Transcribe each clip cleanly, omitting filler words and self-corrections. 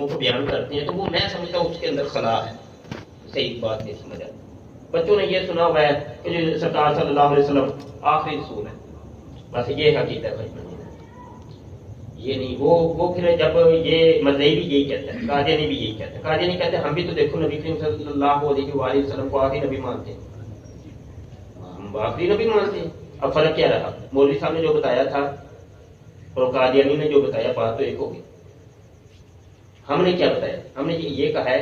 لوگوں کو بیان کرتے ہیں تو وہ میں سمجھتا ہوں اس کے اندر خلا ہے، صحیح بات نہیں سمجھا۔ بچوں نے یہ سنا ہوا ہے کہ جو سرکار صلی اللہ علیہ وسلم آخری رسول ہے، بس یہ حقیقت ہے بھائی، یہ نہیں۔ وہ پھر جب یہ مذہبی بھی یہی کہتا ہے، قادیانی بھی یہی کہتا ہے، قادیانی کہتے ہیں ہم بھی تو دیکھو نبی کریم صلی اللہ علیہ وآلہ وسلم کو آخری نبی مانتے ہیں، ہم آخری نبی مانتے ہیں۔ اب فرق کیا رہا؟ مولوی صاحب نے جو بتایا تھا اور قادیانی نے جو بتایا، بات تو ایک ہوگی۔ ہم نے کیا بتایا؟ ہم نے یہ کہا ہے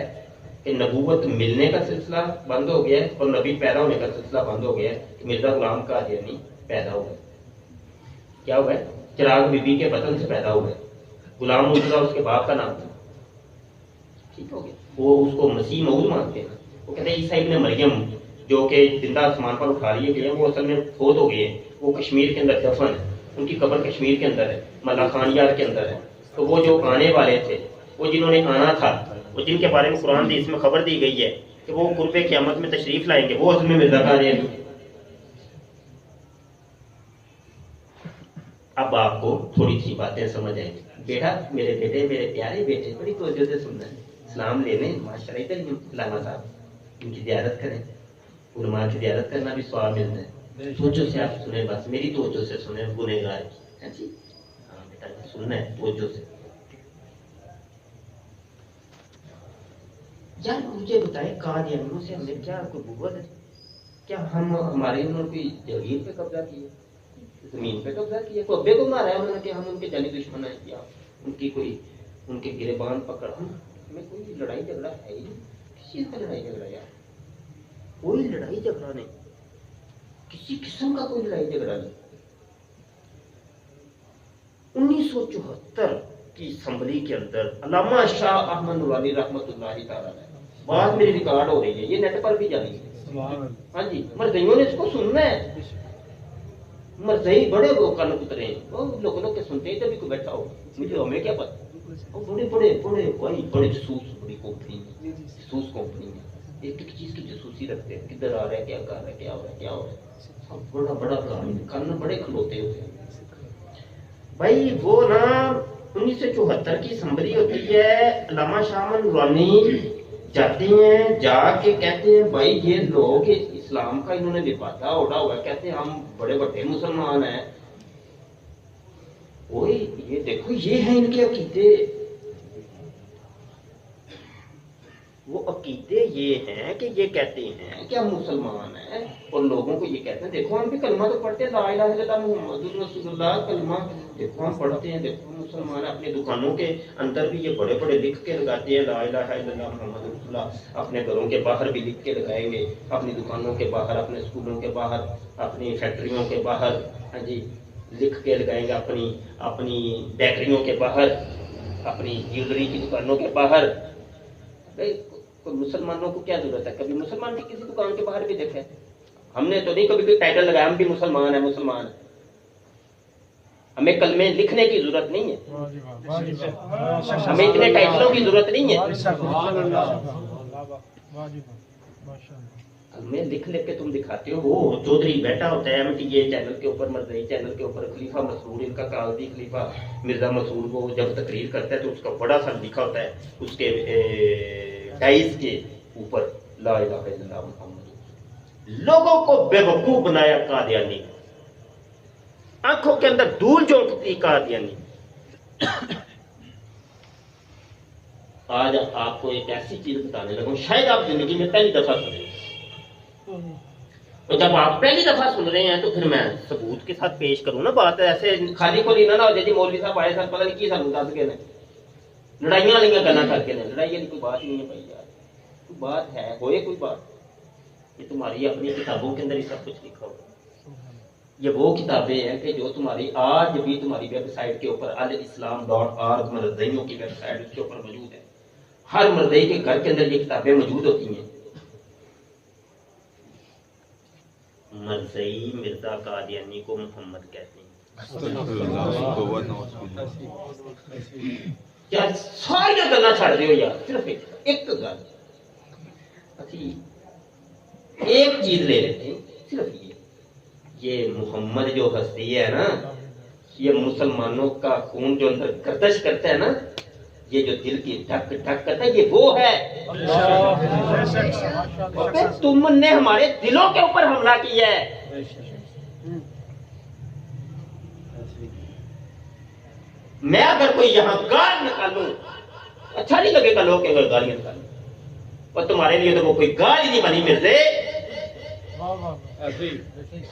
کہ نبوت ملنے کا سلسلہ بند ہو گیا ہے اور نبی پیدا ہونے کا سلسلہ بند ہو گیا ہے کہ مرزا غلام قادیانی پیدا ہو گئے۔ کیا ہوا ہے؟ چراغ بی بی کے بطن سے پیدا ہوا ہے، غلام مرزا اس کے باپ کا نام تھا، ٹھیک ہو گیا۔ وہ اس کو مسیح موعود مانتے ہیں، وہ کہتے ہیں عیسیٰ ابن مریم جو کہ زندہ آسمان پر اٹھا لیے گئے ہیں، وہ اصل میں فوت ہو گئے ہیں، وہ کشمیر کے اندر دفن ہے، ان کی قبر کشمیر کے اندر ہے، ملا خان یار کے اندر ہے۔ تو وہ جو آنے والے تھے، وہ جنہوں نے آنا تھا، وہ جن کے بارے میں قرآن حدیث میں خبر دی گئی ہے کہ وہ قرب قیامت میں تشریف لائیں گے، وہ اصل میں مرزا قادیانی۔ اب آپ کو تھوڑی سی باتیں سمجھ آئیں گی۔ بیٹا، میرے بیٹے، میرے پیارے بیٹے، بڑی توجہ سے سننا ہے، سلام لینے ماشاءاللہ ادھر علامہ صاحب ان کی زیارت کریں، علماء کی زیارت کرنا بھی ثواب ملتا ہے۔ توجہ سے آپ سنیں، بس میری توجہ سے سنیں، گنہگار جی، ہاں بیٹا سننا ہے توجہ سے۔ یار مجھے بتائیں، قادیانیوں سے ہم نے کیا کوئی بغض ہے؟ کیا ہمارے انہوں نے کوئی جگیر پہ قبضہ کیا، زمین پہ قبضہ کیا؟ کوئی ابے کو مارا ہے انہوں نے کہ ہم ان کے جانی دشمن ہیں، یا ان کی کوئی ان کے گریبان پکڑ؟ ہمیں کوئی لڑائی جھگڑا ہے ہی نہیں، کس چیز کا لڑائی جھگڑا؟ یار کوئی لڑائی جھگڑا نہیں، کسی قسم کا کوئی لڑائی جھگڑا نہیں۔ 1974 کی اسمبلی کے اندر علامہ شاہ احمد نورانی رحمۃ اللہ تعالیٰ علیہ بات میری ریکارڈ ہو رہی ہے، یہ نیٹ پر بھی جانی ہے۔ ہاں جی، مرزائیوں نے اس کو سننا ہے، مرزائی بڑے وہ کن اترے ہیں، وہ لوگ کے سنتے ہیں جب بھی کوئی بیٹھا ہو، مجھے ہمیں کیا پتا، وہ بڑے بڑے بڑے بھائی بڑے جسوس، بڑی کمپنی ہے، جسوس کمپنی ہے، ایک ایک چیز کی جسوسی رکھتے ہیں، کدھر آ رہا ہے، کیا کر رہا ہے، کیا ہو رہا ہے، کیا ہو رہا ہے، بڑا بڑا کام، کن بڑے کھلوتے ہوتے ہیں بھائی۔ وہ نا 1974 کی اسمبلی ہوتی ہے، علامہ شاہ احمد نورانی جاتے ہیں، جا کے کہتے ہیں بھائی یہ لوگ اسلام کا انہوں نے لفافہ اوڑھا ہوا ہے، کہتے ہیں ہم بڑے بڑے مسلمان ہیں، وہی یہ دیکھو یہ ہیں ان کے عقیدے، وہ عقیدے یہ ہیں کہ یہ کہتے ہیں کہ ہم مسلمان ہیں، اور لوگوں کو یہ کہتے ہیں دیکھو ہم بھی کلمہ تو پڑھتے ہیں، لا الہ الا اللہ محمد رسول اللہ، کلمہ دیکھو ہم پڑھتے ہیں، دیکھو مسلمان اپنے دکانوں کے اندر بھی یہ بڑے بڑے لکھ کے لگاتے ہیں لا الہ الا اللہ محمد رسول اللہ، اپنے گھروں کے باہر بھی لکھ کے لگائیں گے، اپنی دکانوں کے باہر، اپنے اسکولوں کے باہر، اپنی فیکٹریوں کے باہر، ہاں جی لکھ کے لگائیں گے، اپنی بیکریوں کے باہر، اپنی جیولری کی دکانوں کے باہر۔ مسلمانوں کو کیا ضرورت ہے؟ کبھی مسلمان کی کسی دکان کے باہر بھی دیکھے؟ ہم نے تو نہیں کبھی کوئی ٹائٹل لگایا ہم بھی مسلمان ہیں، مسلمان ہیں، ہمیں کلمے لکھنے کی ضرورت نہیں ہے، ہمیں اتنے ٹائٹلوں کی ضرورت نہیں ہے، کلمے لکھ لکھ کے تم دکھاتے ہو۔ وہ چودھری بیٹھا ہوتا ہے MTA چینل کے اوپر، مرزائی چینل کے اوپر، خلیفہ مسعود ان کا قاضی خلیفہ مرزا مسعود، وہ جب تقریر کرتا ہے تو اس کا بڑا سا لکھا ہوتا ہے اس کے ڈائز کے اوپر لا الہ الا اللہ محمد۔ لوگوں کو بے وقوف بنایا قادیانی، آنکھوں کے اندر دھول جھونکتی قادیانی۔ آج آپ کو ایک ایسی چیز بتانے لگا شاید آپ زندگی میں پہلی دفعہ سنیں، اور جب آپ پہلی دفعہ سن رہے ہیں تو پھر میں ثبوت کے ساتھ پیش کروں نا، بات ایسے خالی کھولی نہ ہو جائے جی مولوی صاحب آئے سر پتہ نہیں کی سانوں دس کے لڑائیاں والی گلاں کر کے لڑائی والی کوئی بات نہیں ہے بھائی، یار کوئی بات ہے ہوئے کوئی بات؟ یہ تمہاری اپنی کتابوں کے اندر ہی سب کچھ لکھا ہوگا، یہ وہ کتابیں ہیں کہ جو تمہاری آج بھی تمہاری ویب سائٹ کے اوپر alislam.org مرزائیوں کی ویب سائٹ اس کے اوپر موجود ہے، ہر مرزائی کے گھر کے اندر یہ کتابیں موجود ہوتی ہیں۔ مرزائی مرزا قادیانی کو محمد کہتے ہیں، کیا ساری گلاں چھڑ دیو یار، صرف ایک گل، اچھی ایک چیز لے لیتے ہیں، صرف یہ محمد جو ہستی ہے نا، یہ مسلمانوں کا خون جو اندر گردش کرتا ہے نا، یہ جو دل کی ٹھک ٹھک کرتا ہے یہ وہ ہے. تم نے ہمارے دلوں کے اوپر حملہ کیا ہے. میں اگر کوئی یہاں گال نکالوں اچھا نہیں لگے گا لوگ کہ گالیاں نکالوں, اور تمہارے لیے تو وہ کوئی گال ہی نہیں بنی مرزے.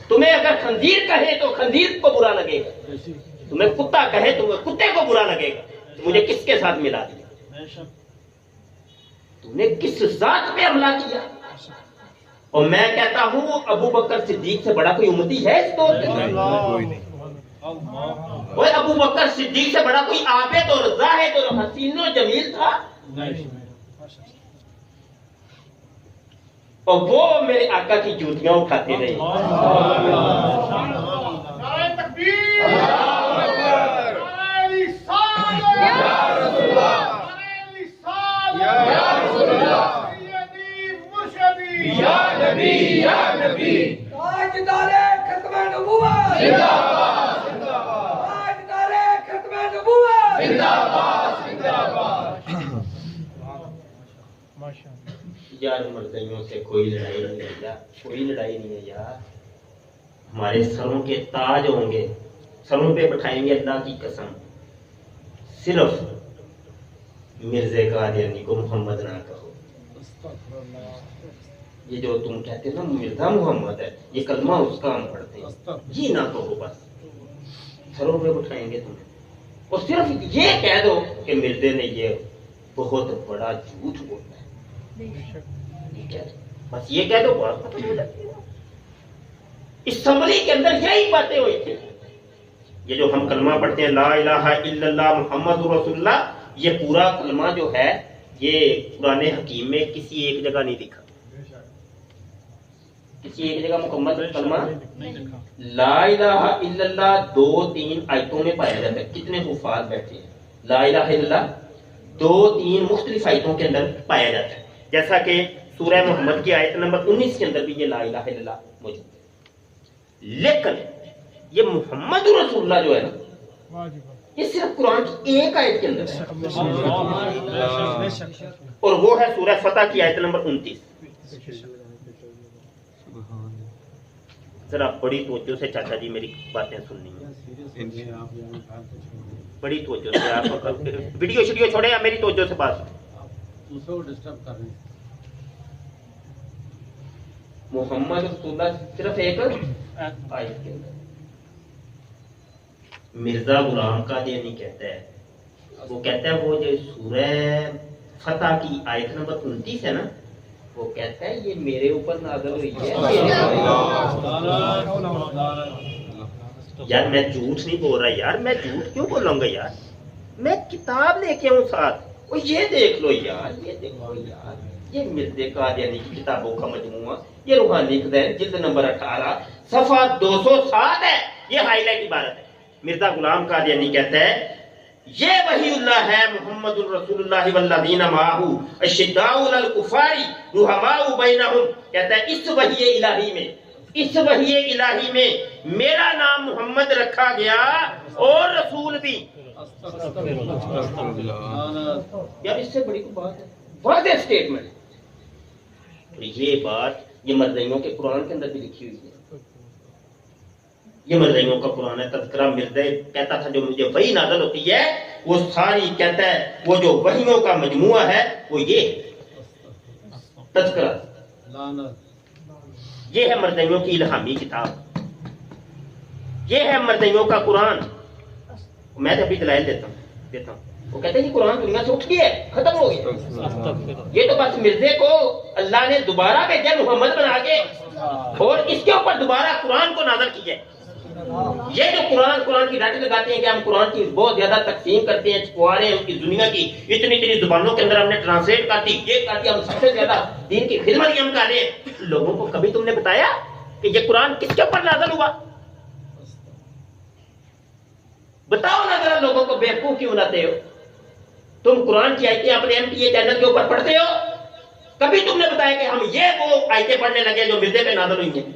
تمہیں اگر خنزیر کہے تو خنزیر کو برا لگے گا, تمہیں کتا کہے تو کتے کو برا لگے گا. مجھے کس کے ساتھ ملا دیا, تم نے کس ذات پہ حملہ کیا. اور میں کہتا ہوں ابو بکر صدیق سے بڑا کوئی امتی ہے اس دور میں؟ کوئی ابو بکر صدیق سے بڑا کوئی عابد اور زاہد اور حسین و جمیل تھا؟ اور وہ میرے آقا کی جوتیاں اٹھاتے رہے. نعرہ تکبیر، یار مرزیوں سے کوئی لڑائی نہیں ہے یار, کوئی لڑائی نہیں ہے یار. ہمارے سروں کے تاج ہوں گے, سروں پہ بٹھائیں گے اللہ کی قسم. صرف مرزے قادیانی کو محمد نہ کہو. یہ جو تم کہتے نا مرزا محمد ہے, یہ کلمہ اس کا ہم پڑھتے ہیں, یہ نہ کہو بس. سروں پہ بٹھائیں گے تمہیں, اور صرف یہ کہہ دو کہ مرزے نے یہ بہت بڑا جھوٹ بولا ہے. بس یہ کہہ دو بات ختم ہو جاتی ہے. اسمبلی کے اندر یہی باتیں ہوئی تھی. یہ جو ہم کلمہ پڑھتے ہیں لا الہ الا اللہ محمد رسول اللہ, یہ پورا کلمہ جو ہے یہ قرآن حکیم میں کسی ایک جگہ نہیں لکھا. کسی ایک جگہ مکمل کلمہ لا الہ الا اللہ 2-3 آیتوں میں پایا جاتا ہے. کتنے حفاظ بیٹھے ہیں؟ لا الہ الا اللہ 2-3 مختلف آیتوں کے اندر پایا جاتا ہے. جیسا کہ سورہ محمد کی آیت نمبر 19 کے اندر بھی یہ لا الہ الا اللہ موجود ہے. لیکن یہ محمد رسول اللہ جو ہے نا, یہ صرف قرآن کی ایک آیت کے اندر ہے, اور وہ ہے سورہ فتح کی آیت نمبر 29. ذرا بڑی توجہ سے چاچا جی میری باتیں سننی ہیں, بڑی توجہ سے. آپ ویڈیو شیڈیو چھوڑے یا میری توجہ سے بات سنیں. محمد رسول اللہ صرف ایک آیت کے اندر. مرزا غلام قادیانی کہتا ہے, وہ کہتا ہے وہ جو سورہ فتح کی آیت نمبر 29 ہے نا, وہ کہتا ہے یہ میرے اوپر نازل ہوئی ہے. یار میں جھوٹ نہیں بول رہا یار, میں جھوٹ کیوں بولوں گا یار, میں کتاب لے کے ہوں ساتھ. وہ یہ دیکھ لو یار, یہ دیکھو یار, یہ مرزا قادیانی کی کتابوں کا مجموعہ, یہ روحانی خزائن جلد نمبر 18 صفحہ 207 ہے. یہ ہائی لائٹ عبارت ہے. مرزا غلام قادیانی کہتا ہے یہ وحی اللہ ہے محمد الرسول اللہ والذین معہ اشداء علی الکفار رحماء بینہم. کہتا ہے اس وحی الہی میں, اس وحی الہی میں میرا نام محمد رکھا گیا اور رسول بھی. یار اس سے بڑی کوئی بات ہے, واضح سٹیٹمنٹ. یہ بات یہ مرزائیوں کے قرآن کے اندر بھی لکھی ہوئی ہے. یہ مرزائیوں کا قرآن ہے. تذکرہ مرزا کہتا تھا جو مجھے وحی نازل ہوتی ہے وہ ساری, کہتا ہے وہ جو وحیوں کا مجموعہ ہے وہ یہ تذکرہ, یہ ہے مرزائیوں کی الہامی کتاب, یہ ہے مرزائیوں کا قرآن. میں ابھی دلائل دیتا ہوں. وہ کہتے ہیں کہ قرآن دنیا سے اٹھ گیا ہے, ختم ہو گیا. یہ تو بس مرزے کو اللہ نے دوبارہ بھیجا محمد بنا کے, اور اس کے اوپر دوبارہ قرآن کو نازل کیا ہے. یہ جو قرآن کی رٹ لگاتے ہیں کہ ہم قرآن کی بہت زیادہ تقسیم کرتے ہیں, چھپوا رہے ہیں کی دنیا کی اتنی زبانوں کے اندر ہم نے ٹرانسلیٹ کر دی, یہ کر دیا, ہم سب سے زیادہ دین کی خدمت ہم کر رہے ہیں. لوگوں کو کبھی تم نے بتایا کہ یہ قرآن کس کے اوپر نازل ہوا؟ بتاؤ نا ذرا, لوگوں کو بیوقوف کیوں بناتے ہو؟ تم قرآن کی آیتیں اپنے MTA چینل کے اوپر پڑھتے ہو, کبھی تم نے بتایا کہ ہم یہ وہ آیتیں پڑھنے لگے جو مرزے پہ نازل ہوئی ہیں؟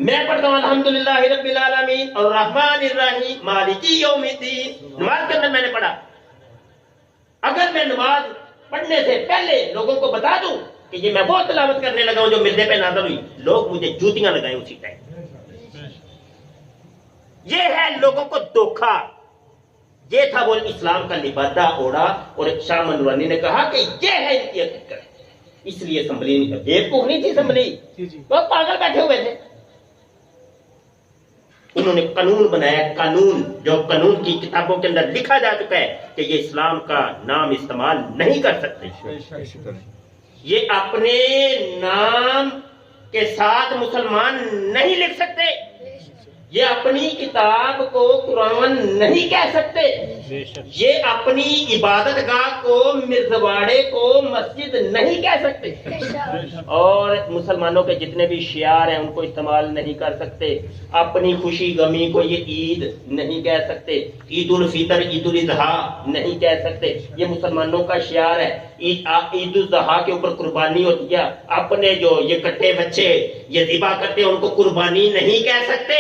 میں پڑھتا ہوں الحمدللہ رب العالمین الرحمن الرحیم مالکی یوم الدین، نماز کے اندر میں نے پڑھا۔ اگر میں نماز پڑھنے سے پہلے لوگوں کو بتا دوں کہ یہ میں وہ تلاوت کرنے لگا ہوں جو مرزے پہ نازل ہوئی، لوگ مجھے جوتیاں لگائیں اسی ٹائم۔ یہ ہے لوگوں کو دھوکا۔ یہ تھا وہ اسلام کا لبادہ اوڑا، اور شاہ منورانی نے کہا کہ یہ ہے ان کی حقیقت۔ اس لیے اسمبلی بیوقوف نہیں تھی، اسمبلی وہ پاگل بیٹھے ہوئے تھے۔ انہوں نے قانون بنایا، قانون جو قانون کی کتابوں کے اندر لکھا جا چکا ہے کہ یہ اسلام کا نام استعمال نہیں کر سکتے، یہ اپنے نام کے ساتھ مسلمان نہیں لکھ سکتے، یہ اپنی کتاب کو قرآن نہیں کہہ سکتے، یہ اپنی عبادت گاہ کو مرزواڑے کو مسجد نہیں کہہ سکتے، اور مسلمانوں کے جتنے بھی شعار ہیں ان کو استعمال نہیں کر سکتے۔ اپنی خوشی غمی کو یہ عید نہیں کہہ سکتے، عید الفطر عید الاضحیٰ نہیں کہہ سکتے، یہ مسلمانوں کا شعار ہے۔ عید الاضحیٰ کے اوپر قربانی ہوتی ہے، اپنے جو یہ کٹے بچے یہ ذبح کرتے ہیں ان کو قربانی نہیں کہہ سکتے۔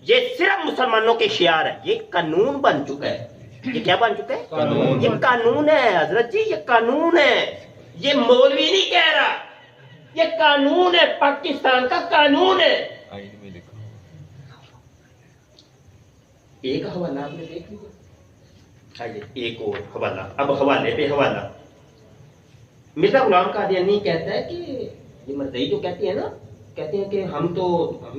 یہ صرف مسلمانوں کے شعار ہے، یہ قانون بن چکا ہے۔ یہ کیا بن چکا ہے؟ قانون۔ یہ قانون ہے حضرت جی، یہ قانون ہے، یہ مولوی نہیں کہہ رہا، یہ قانون ہے، پاکستان کا قانون ہے۔ ایک حوالہ آپ نے دیکھ لیا، ایک اور حوالہ، اب حوالے پہ حوالہ۔ مرزا غلام قادیانی کہتا ہے کہ یہ مرزائی جو کہتے ہیں نا، کہتے ہیں کہ ہم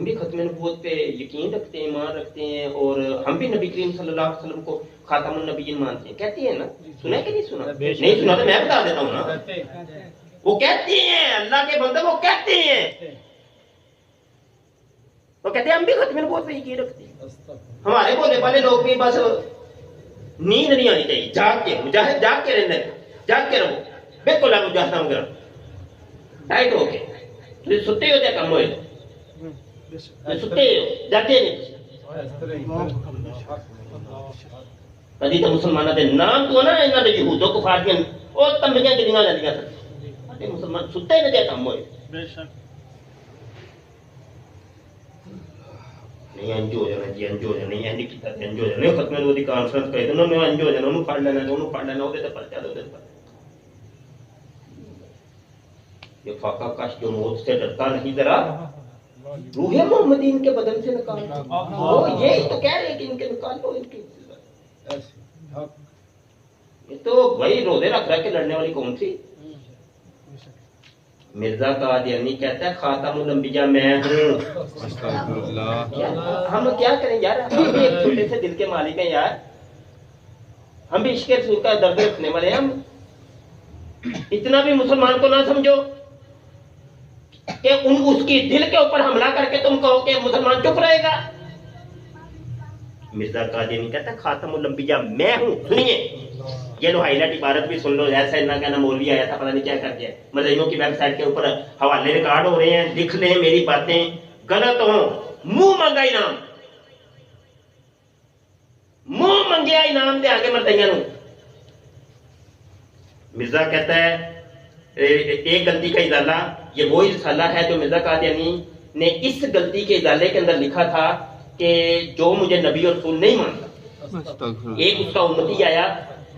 بھی ختم نبوت پہ یقین رکھتے ہیں، ایمان رکھتے ہیں، اور ہم بھی نبی کریم صلی اللہ علیہ وسلم کو خاتم النبیین مانتے ہیں۔ کہتی ہیں نا، سنا ہے کہ نہیں سنا؟ نہیں سنا تو میں بتا دیتا ہوں نا۔ وہ کہتی ہیں، اللہ کے بندے وہ کہتے ہیں، وہ کہتے ہیں ہم بھی ختم نبوت پہ یقین رکھتے ہیں۔ ہمارے بولنے والے لوگ بھی بس نیند نہیں آنی چاہیے، جاگ کے، مجاہد جاگ کے رہنا ہے، جاگ کے رہو، بالکل آپ مجاہدہ وغیرہ ٹائٹ ہو کے ستے ہو جائے کم ہوئے، ستے ہو جاتے نہیں۔ کدی تو مسلمانوں کے نام تو نا انہوں نے یہودوں کو فاڑیاں اور تمبیاں گلیاں جاندیاں سن، مسلمان ستے نہیں جائے کم ہوئے۔ نہیں انج ہو جانا جی، انج ہو جانا، نہیں انج کیتا تے انج ہو جانا، ختم نبوت دی کانفرنس کرے تے انہوں نے انج ہو جانا، انہوں پڑھ لینا، انہوں پڑھ لینا، اودے تے پرچہ دے دے۔ یہ فاقہ کش جو موت سے ڈرتا نہیں ذرا، روح محمدی ان کے بدن سے نکال، وہ یہی تو کہہ رہے ہیں کہ ان کے نکال لو ان کی۔ یہ تو وہی روزے رکھ رہا کہ لڑنے والی کون سی؟ مرزا قادیانی کہتا ہے خاتم الانبیاء میں ہوں۔ ہم کیا کریں یار، ہم بھی ایک چھوٹے سے دل کے مالک ہیں یار، ہم بھی عشق رسول کا درد رکھنے والے ہیں۔ ہم اتنا بھی مسلمان کو نہ سمجھو کہ اس کی دل کے اوپر حملہ کر کے تم کہو کہ مسلمان چپ رہے گا۔ مرزا قادیانی کہتا ہے خاتم الانبیاء میں ہوں۔ سنیے یہ لو ہائی لائٹ عبارت بھی سن لو، ایسا نہ کہنا مولوی آیا تھا پتہ نہیں کیا کر دیا۔ مدعیوں کی ویب سائٹ کے اوپر حوالے ریکارڈ ہو رہے ہیں، لکھ لیں میری باتیں غلط ہوں، منہ مانگا انعام، منہ منگیا انعام دے آگے مدعیوں نو۔ مرزا کہتا ہے ایک غلطی کا ازالہ، یہ وہی رسالہ ہے جو مرزا قادیانی نے اس غلطی کے ازالے کے اندر لکھا تھا کہ جو مجھے نبی اور رسول نہیں مانتا۔ ایک اس کا امتی آیا،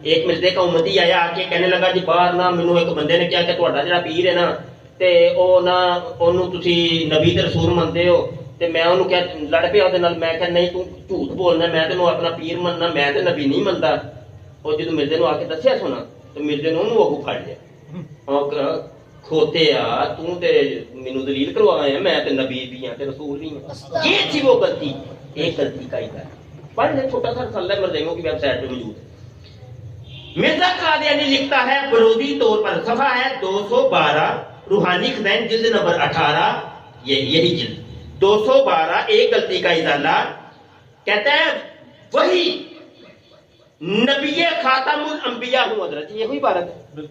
ایک مرزے کا امتی آیا آ کے کہنے لگا جی باہر نا مینوں ایک بندے نے کیا کہ تہاڈا جڑا پیر ہے نا تے او نا اونوں تسی نبی تے رسول منتے ہو، تے میں اونوں کیا لڑ پیا اودے نال، میں کہ نہیں تو جھوٹ بولنا، میں تینوں اپنا پیر مننا، میں تے نبی نہیں مندا۔ او جدوں مرزے نو آ کے دسیا سونا تو مرزے نے اونوں اگوں پھڑ لیا، کھوتے آ تو تے مینوں دلیل کروایا، میں تے نبی بھی ہاں تے رسول بھی ہاں۔ یہ تھی وہ غلطی، ایک غلطی کا ہی تھا۔ پڑھ لیں، چھوٹا سا رسالہ مرزائیوں کی ویب سائٹ پہ موجود ہے۔ مرزا قادیانی لکھتا ہے بروزی طور پر، صفحہ ہے 212، روحانی خزائن جلد نمبر 18، یہی جلد 212، ایک غلطی کا ازالہ۔ کہتا ہے وہی نبی خاتم الانبیاء ہوں حضرت، یہ ہوئی عبارت ہے،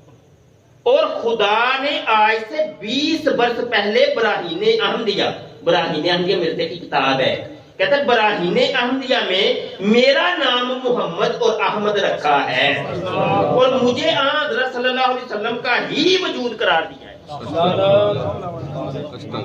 اور خدا نے آج سے 20 برس پہلے براہین احمدیہ، براہین احمدیہ مرزے کی کتاب ہے، کہتا ہے براہین احمدیہ میں میرا نام محمد اور احمد رکھا ہے اور مجھے حضرت صلی اللہ علیہ وسلم کا ہی وجود قرار دیا ہے۔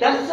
10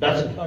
10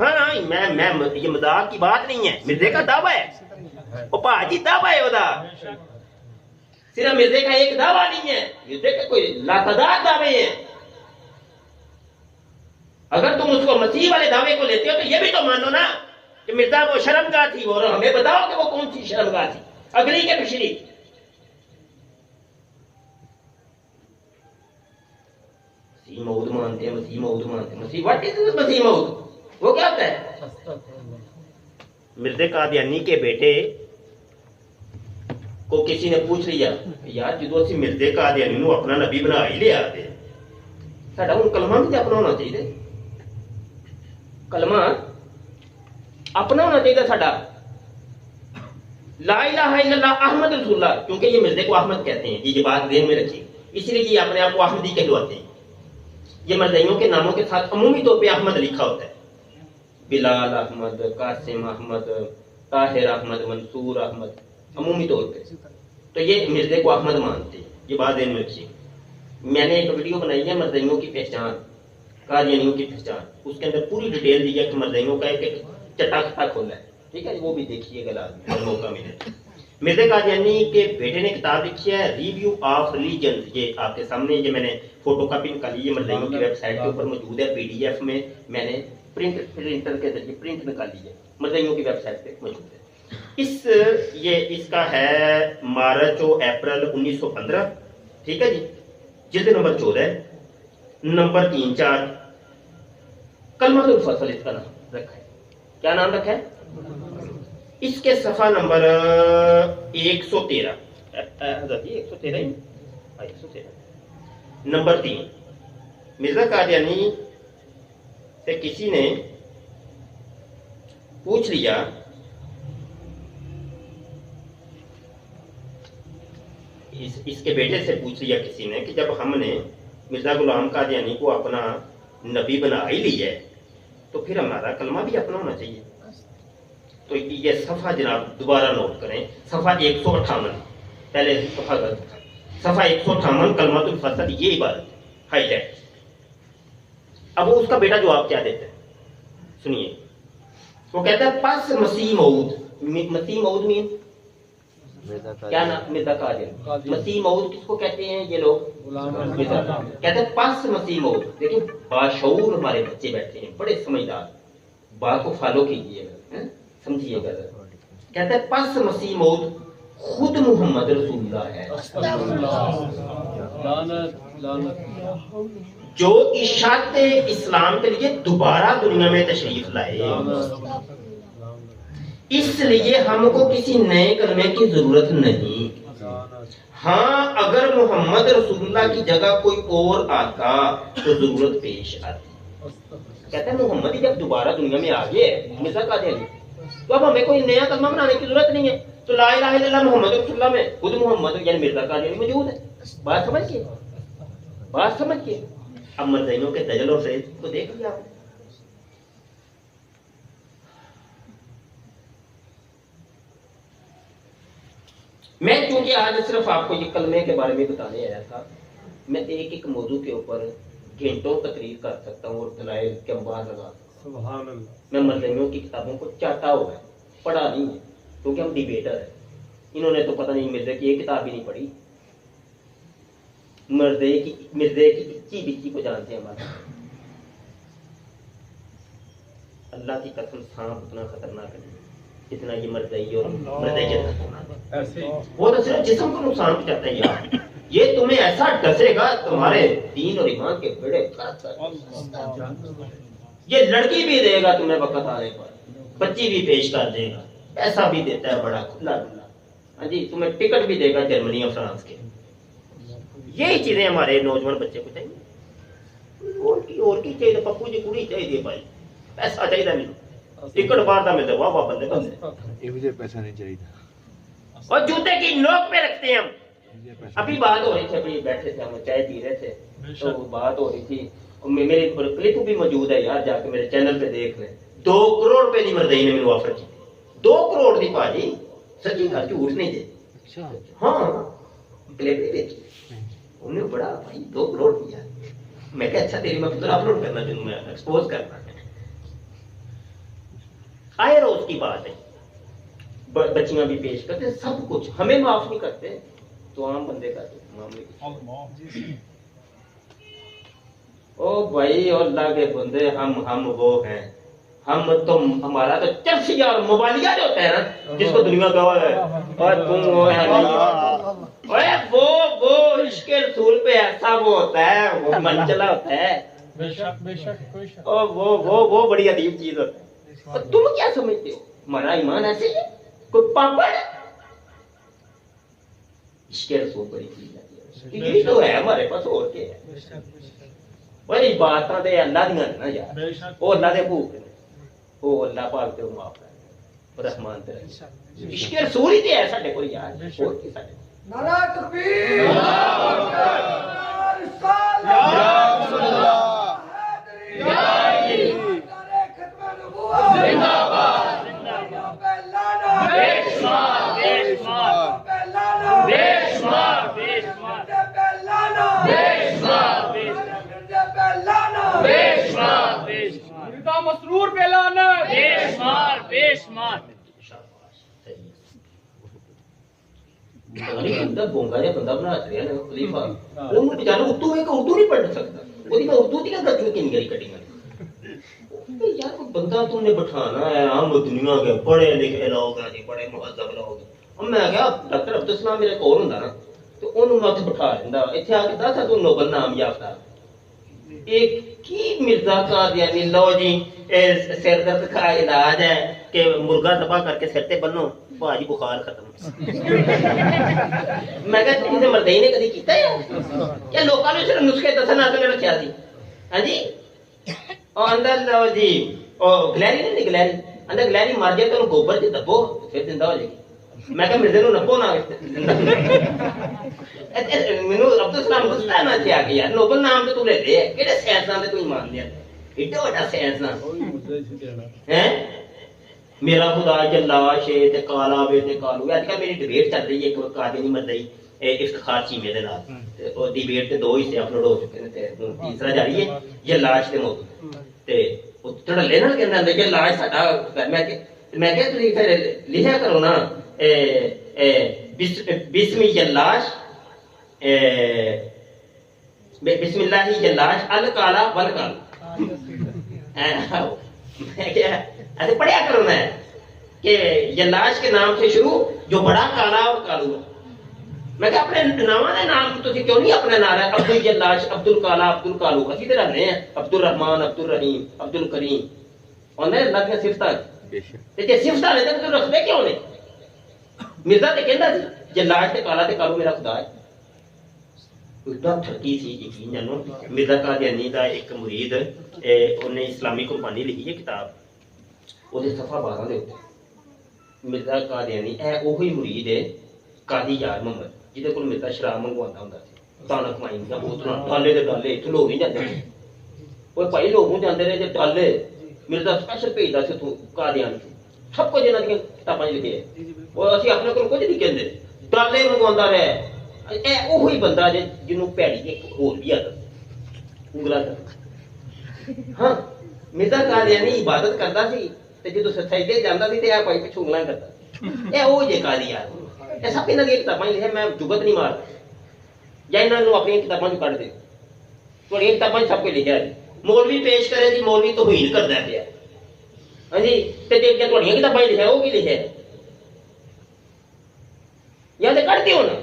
ہاں میں یہ مذاق کی بات نہیں ہے، مرزے کا دعویٰ ہے، وہ پاجی دعویٰ ہے ودا، صرف مرزے کا ایک دعویٰ نہیں ہے، مرزے کا کوئی لاتعداد دعوے ہیں۔ اگر تم اس کو مسیح والے دعوے کو لیتے ہو تو یہ بھی تو مانو نا کہ مرزا وہ شرمگاہ تھی، اور ہمیں بتاؤ کہ وہ کون سی شرمگاہ تھی، اگلی کے پچھلی۔ مسیح موعود مانتے ہیں، مسیح موعود مانتے ہیں، مسیح واٹ از مسیح موعود، وہ کیا ہوتا ہے؟ مرزا قادیانی کے بیٹے کو کسی نے پوچھ لیا یار جدو اسی مرزا قادیانی نو اپنا نبی بنا ہی لیا تے ساڈا ہن کلمہ بھی اپنا ہونا چاہیے، کلمہ اپنا ہونا چاہیے ساڈا، لا الہ الا اللہ احمد رسول اللہ، کیونکہ یہ مرزا کو احمد کہتے ہیں، یہ بات ذہن میں رکھیے، اس لیے یہ اپنے آپ کو احمدی کہلواتے ہیں۔ یہ مرزائیوں کے ناموں کے ساتھ عمومی طور پہ احمد لکھا ہوتا ہے، بلال احمد، قاسم احمد، طاہر احمد، منصور احمد، عمومی طور پہ۔ تو یہ مرزا کو احمد مانتے ہیں، یہ بات ذہن میں رکھیے۔ میں نے ایک ویڈیو بنائی ہے مرزائیوں کی پہچان، قادیانیوں کی پہچان، اس کے اندر پوری ڈیٹیل دی ہے کہ مرزائیوں کا ایک چٹا کھٹا کھولا ہے، ٹھیک ہے، وہ بھی دیکھیے گا لازمی اگر موقع ملے۔ مرزا قادیانی کے بیٹے نے کتاب لکھی ہے ریویو آف ریلیجنز، یہ آپ کے سامنے، یہ میں نے فوٹو کاپی نکالی ہے، مرزائیوں کی ویب سائٹ کے اوپر موجود ہے، پی ڈی ایف میں میں نے پرنٹر کے ذریعے پرنٹ نکالی ہے، مرزائیوں کی ویب سائٹ پہ موجود ہے۔ اس کا ہے مارچ و اپریل 1915، ٹھیک ہے جی، جلد نمبر 14 نمبر 3-4، کلمۃ الفصل اس کا نام رکھا ہے۔ کیا نام رکھا ہے؟ اس کے صفحہ نمبر 113 نمبر 3۔ مرزا قادیانی سے کسی نے پوچھ لیا اس کے بیٹے سے پوچھ لیا کسی نے کہ جب ہم نے مرزا غلام قادیانی کو اپنا نبی بنا ہی لی ہے تو پھر ہمارا کلمہ بھی اپنا ہونا چاہیے۔ تو یہ صفحہ جناب دوبارہ نوٹ کریں، صفحہ 158، پہلے صفحہ غلط تھا، صفحہ 158 کلمۃ الفصل، یہ عبارت ہائی لائٹ۔ اب وہ اس کا بیٹا جواب کیا دیتا ہے سنیے، وہ کہتا ہے پس مسیح موعود، مسیح موعود مین کیا نام؟ مرزا قادیانی۔ مسیح موعود کس کو کہتے ہیں یہ لوگ؟ کہتے ہیں پس مسیح موعود۔ دیکھیں باشعور ہمارے بچے بیٹھے ہیں، بڑے سمجھدار، بات کو فالو کیجیے گا، سمجھیے گا۔ کہتے ہیں پس مسیح موعود خود محمد رسول اللہ ہے جو اشاعت اسلام کے لیے دوبارہ دنیا میں تشریف لائے، اس لیے ہم کو کسی نئے کلمے کی ضرورت نہیں۔ ہاں اگر محمد رسول اللہ کی جگہ کوئی اور آتا تو ضرورت پیش آتی۔ کہتے ہیں محمد ہی جب دوبارہ دنیا میں آ گئے مرزا قادیانی تو اب ہمیں کوئی نیا کلمہ بنانے کی ضرورت نہیں ہے، تو لا الہ الا اللہ محمد رسول اللہ میں خود محمد یعنی مرزا قادیانی موجود ہے۔ بات سمجھیے، بات سمجھیے۔ اب مرزائیوں کے دجل اور فریب کو دیکھ لیا آپ نے۔ میں چونکہ آج صرف آپ کو یہ کلمے کے بارے میں بتانے آیا تھا، میں ایک ایک موضوع کے اوپر گھنٹوں تقریر کر سکتا ہوں اور دلائل کے انبار لگا سکتا ہوں۔ سبحان اللہ۔ میں مرزائیوں کی کتابوں کو چاٹا ہوا ہے، پڑھا نہیں ہے، کیونکہ ہم ڈیبیٹر ہیں۔ انہوں نے تو پتہ نہیں مرزا کی یہ کتاب بھی نہیں پڑھی، مرزے کی اچھی بچی کو جانتے ہیں ہمارے۔ اللہ کی قسم سانپ اتنا خطرناک نہیں جتنا یہ مرزائی اور مرزائیت خطرناک ہے۔ وہ تو صرف جسم کو نقصان پہنچاتا ہے یار، یہ تمہیں ایسا ڈسے گا تمہارے دین اور ایمان کے بیڑے یہ لڑکی بھی دے گا تمہیں وقت آنے پر، بچی بھی پیش کر دے گا، پیسہ بھی دیتا ہے بڑا کھلا کھلا، ہاں جی تمہیں ٹکٹ بھی دے گا جرمنی اور فرانس کے۔ یہی چیزیں ہمارے نوجوان بچے کو چاہیے، اور کی چاہیے، پپو جی کڑی چاہیے بھائی، پیسہ چاہیے میرے، ٹکٹ باہر کا ملتا واہ واہ بندے بندے، یہ مجھے پیسہ نہیں چاہیے، اور جوتے کی نوک پہ رکھتے ہیں ہم۔ ابھی بات ہو رہی تھی، ابھی بیٹھے تھے ہم چائے پی رہے تھے تو بات ہو رہی تھی، میری کلپ بھی موجود ہے یار، جا کے میرے چینل پہ دیکھ لیں۔ 2 کروڑ روپے دی مرزائی نے میرے آفر کی، 2 کروڑ دی پاجی، سچی گل جھوٹ نہیں دے، ہاں کلپ نہیں دیکھی انہوں نے، بڑا بھائی 2 کروڑ دیا۔ میں کہا اچھا تیری میں پھر اپلوڈ کرنا چاہوں، میں ایکسپوز کرنا۔ کی بات ہے. بچیاں بھی پیش کرتے, سب کچھ ہمیں معاف نہیں کرتے تو عام بندے کا معاملے. او بھائی اور اللہ کے بندے, ہم وہ ہیں, ہم تو ہمارا تو چرسی اور مبالغہ جو ہوتا ہے نا, جس کو دنیا کا ہے اور تم وہ ہے نہیں, وہ عشق رسول پہ ایسا وہ ہوتا ہے, وہ من چلا ہوتا ہے, وہ بڑی عجیب چیز ہوتا ہے. اور تم کیا سمجھتے ہو ہمارا ایمان ایسے ہی ہے, کوئی پاپڑ ہے؟ عشق رسول بڑی چیز ہے, یہ تو ہے ہمارے پاس, اور کیا ہے. بڑی باتاں تے اللہ دیاں نا یار, وہ اللہ دے بھوک نے, وہ اللہ پاک تے معاف کرے, رحمان تے رحیم. عشق رسول ہی تے ہے ساڈے کول یار, اور کی ساڈے. نعرہ تکبیر, اللہ اکبر, یا رسول اللہ, یا علی, نعرہ ختم نبوت زندہ باد, بے شمار بے شمار بے شمار بے شمار بے شمار بے شمار بے شمار مرزا مسرور پہ لعنت, بے شمار بے شمار. بندہ بونگا جا بندہ بنا رہا ہے خلیفہ, وہ بیچارہ اردو میں اردو نہیں پڑھ سکتا, وہ اردو کی گجو کی نہیں کٹنگ یار. بندہ تم نے بٹھانا ہے, ہم دنیا کے پڑھے لکھے لوگ ہیں جی, بڑے مہذب لوگ ہیں. اب میں کہا ڈاکٹر عبدالسلام میرے کول ہوندا نا تو انہوں میں اتنے بٹھا لینا, اتنے آ کے دس تو نوبل نام یافتہ ایک کی مرزا قادیانی, لو جی سر درد کا علاج ہے کہ مرغا دبا کر کے سر تے بنو, بھاجی بخار ختم. میں کہا تم نے مردئی نے کدی کیتا ہے کیا؟ لوکاں نے صرف نسخے دسن واسطے رکھیا سی. ہاں جی, اور اندر لو جی او گلیری نہیں, گلیری اندر گلیری مر جائے تو گوبر چ دبو پھر زندہ ہو جائے گی. میں کہا مرزے نو نپو نہ, مینوں عبدالسلام غصہ نہ کیا کہ یار نوبل نام تو لے لے, کہڑے سائنسدان تے تو ایمان لیا, ایڈا بڑا سائنسدان ہیں. میرا خدا جلاش ہے تے کالا وے تے کالو. اج کل میری ڈیبیٹ چل رہی ہے کہ قادیانی مردئی افتخار چیمے دے نال, تے او ڈیبیٹ تے دو حصے اپلوڈ ہو چکے نے, تے تیسرا جاری ہے جلاش تے موضوع. تے او تڑلے نال کہندا ہے کہ لاش ساڈا, میں کہ تسی پھر لکھیا کرو نا بسم جلاش, بسم اللہ جلاش الکالا والکالو. میں کیا ایسے پڑھیا کرو نا کہ جلاش کے نام سے شروع جو بڑا کالا اور کالو ہے. میں کہا اپنے نامہ دے نام تو تسی کیوں نہیں اپنا نام ہے عبد الجلاش, عبد الکالا, عبد الکالو, اسی طرح رہنے ہیں عبد الرحمان, عبد الرحیم, عبد الکریم. اور اللہ کی صفتاں تے جے صفتاں نے تے رکھدے کیوں نہیں؟ مرزا تے کہندا سی جلاش تے کالا تے کالو میرا خدا ہے. اٹھا تھکی سی یقین جانو. مرزا قادیانی دا ایک مرید انہیں اسلامی قربانی لکھی ہے کتاب, وہ صفحہ 12 دے اوپر مرزا قادیانی اے اوہی مرید ہے قاضی یار محمد جہدے کول مرزا شراب منگواتا ہوندا سی, تانا کمائی دا بوتلاں ڈالے تے ڈالے, اتنے لوگ نہیں جاندے. وہ بھائی لوگوں جاندے رہے تے ڈالے مرزا سپیشل بھیجدا سی تو قادیانی سب کچھ انہاں دی کتاباں وچ لکھے ہے. وہ اسی اپنے کول کچھ نہیں کہندے, ڈالے منگواਉਂਦਾ رہے. اے اوہی بندہ جنوں پیڑی ایک ہور بھی عادت انگلا کر. ہاں مرزا قادیانی عبادت کردا سی تے جدوں سجدے جاندا سی تے اے بھائی پچھوں انگلاں کردا. اے او جے قاضی یار, اے سب انہاں دی کتاباں لکھے. میں جگت نہیں مار یا انہاں نوں اپنی کتاباں چوں کڈ دے, تہاڈی کتاباں سب کچھ لکھیا ہے. مولوی پیش کرے جی مولوی توہین کردا پیا. ہاں جی, تے جے تہاڈیاں کتاباں لکھیا او کی لکھیا ہے یا تے کڈ دیو نا.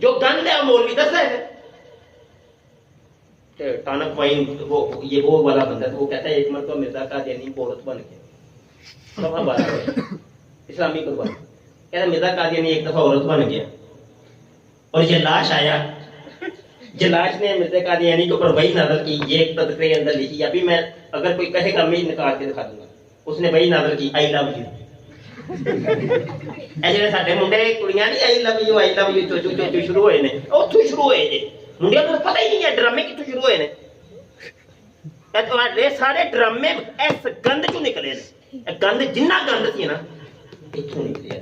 جو گند ہے مولوی دستا ہے. ٹانک وائن وہ والا بندہ وہ کہتا ہے ایک مرتبہ مرزا قادیانی عورت بن گیا. صفحہ 12 اسلامی قربانی کہتا مرزا قادیانی ایک دفعہ عورت بن گیا اور یہ لاش آیا. جلاش نے مرزا قادیانی کے اوپر وہی نازل کی, یہ ایک تذکرے کے اندر لکھی. ابھی میں اگر کوئی کہے گا میں نکال کے دکھا دوں گا. اس نے وہی نازل کی آئی لو یو. ایسے ساڈے منڈے کڑیاں نہیں آئی لو یو چوچو چوچو شروع ہوئے نے, اتوں شروع ہوئے جی. منڈیا کو پتہ ہی نہیں ہے ڈرامے کتوں شروع ہوئے نے. سارے ڈرامے اس گند چوں نکلے نے. گند جنہ گند سی نا اتوں نکلے.